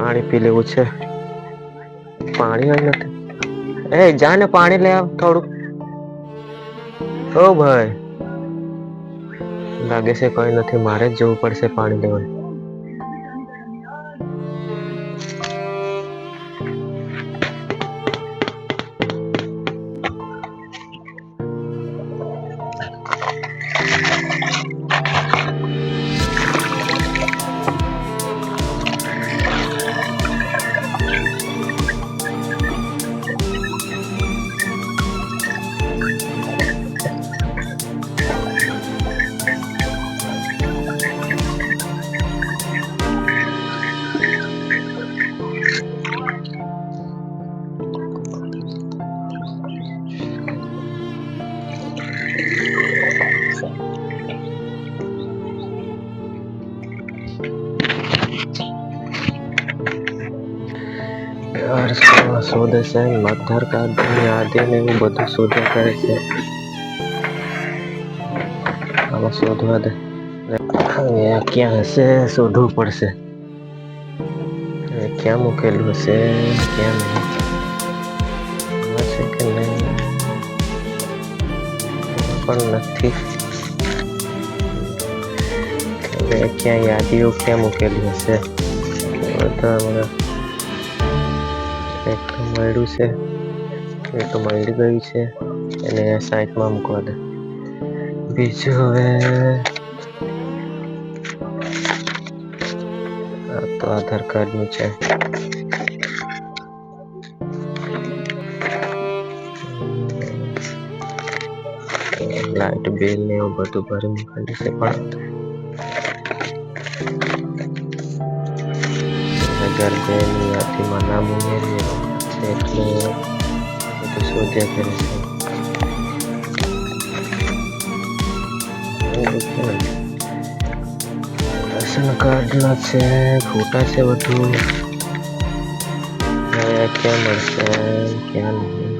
પાણી પી લેવું છે. પાણી જ નથી. એ જા ને પાણી લે આવ થોડું. ઓ ભાઈ લાગે છે કઈ નથી, મારે જ જવું પડશે પાણી લેવા. શોધે છે, આધાર કાર્ડ યાદી ને એવું બધું શોધ્યા કરે છે. આમાં શોધવા દે. ક્યાં હશે શોધવું પડશે. ક્યાં મૂકેલું હશે, ક્યાં છે કે નહીં પણ નથી. ક્યાં યાદીઓ ક્યાં મૂકેલી હશે. એક તો મળ્યું છે, એ તો મળી ગયું છે, એને સાઈડમાં મૂકવા દે. બીજું હવે તો આધાર કાર્ડ નું છે. લાઈટ બિલ ને એવું બધું ભરી મૂકેલું છે, પણ 2002 ની યાદીમાં નામ ઉમેર્યું છે એટલે બધું શોધ્યા કરે છે. રાશન કાર્ડ ના છે, ફોટા છે, બધું ક્યાં મળશે, ક્યાં નહીં.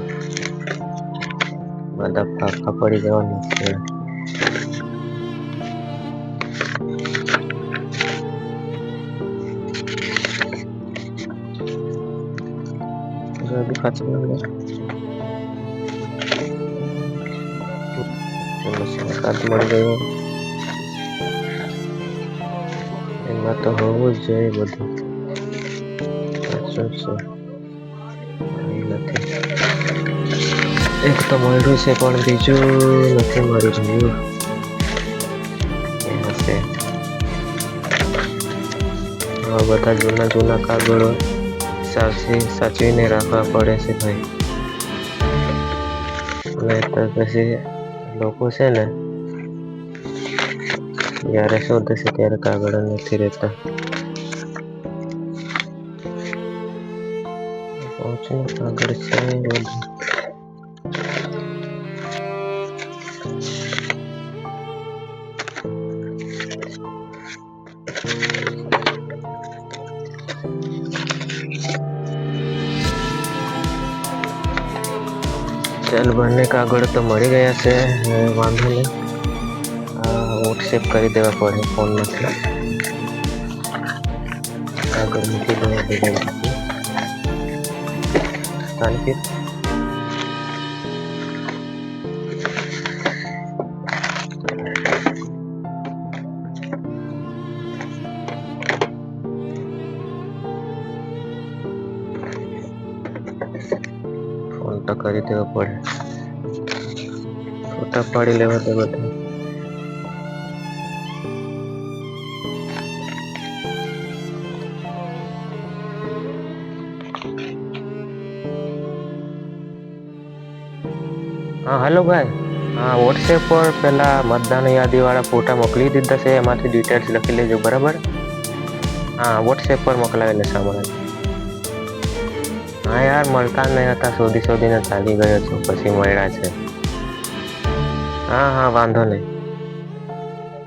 બધા ફાફા પડી જવાના છે. કાર્ડ મળી ગયું. એમાં તો હોવું જ જોઈએ બધું. નથી. એક તો મળ્યું છે, પણ બીજું નથી મળી રહ્યું. બધા જૂના જૂના કાગળો સાચવીને રાખવા પડે છે ભાઈ. તો પછી લોકો છે ને જયારે શોધે છે ત્યારે કાગળ નથી રહેતા. કાગળ છે બધું. ચાલ બંને કાગળ તો મળી ગયા છે, વાંધો નહીં. વોટ્સએપ કરી દેવા પડે ફોનમાંથી. કાગળ મૂકી દેવા પડે. ફોન તો કરી દેવો પડે. ફોટા પાડી લેવા દે બધા. હા હેલો ભાઈ, હા વોટ્સએપ પર પેલા મતદાન યાદી વાળા ફોટા મોકલી દીધા છે, એમાંથી ડિટેલ્સ લખી લેજો બરાબર. હા વોટ્સએપ પર મોકલાવેલા છે હમણાં. હા યાર મળતા નહીં હતા, શોધી શોધીને ચાલી ગયો છું, પછી મળ્યા છે. હા હા વાંધો નહીં.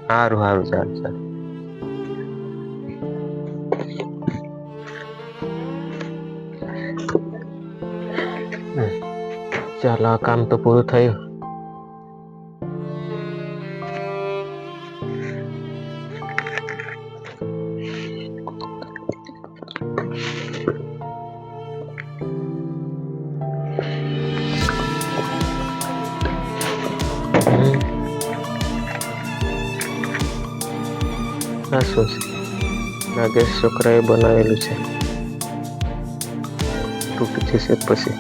સારું સારું ચાલ ચાલ. ચાલો આ કામ તો પૂરું થયું. આ શું છે? નાગેશ છોકરાએ બનાવેલું છે. તૂટી જશે પછી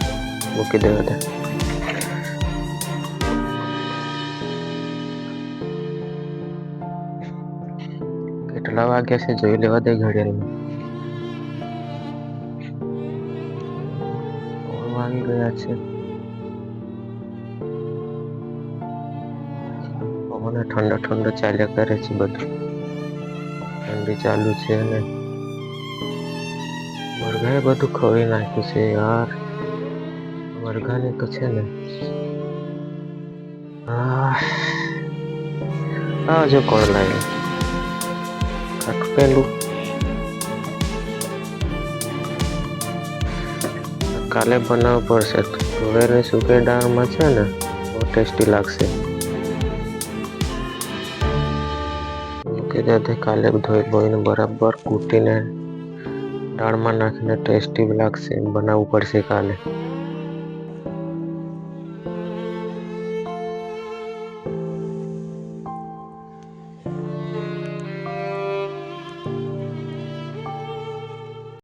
મૂકી દેવા દે. કેટલા વાગ્યા છે જોઈ લેવા દે ઘડિયાળમાં. 9 વાગી ગયા છે. પવન ઠંડો ઠંડો ચાલ્યા કરે છે બધું. ઠંડી ચાલુ છે ને મરઘાએ બધું ખવાઈ નાખ્યું છે યાર. મરઘાને તો છે ને જો કોણ લાવ્યું કાઠું પેલું. કાલે બનાવવું પડશે. તુવેરની સૂકી દાળમાં છે ને બહુ ટેસ્ટી લાગશે. મૂકી દે કાલે ધોઈ બોઈને બરાબર કૂટીને દાળમાં નાખીને ટેસ્ટી લાગશે. બનાવવું પડશે કાલે.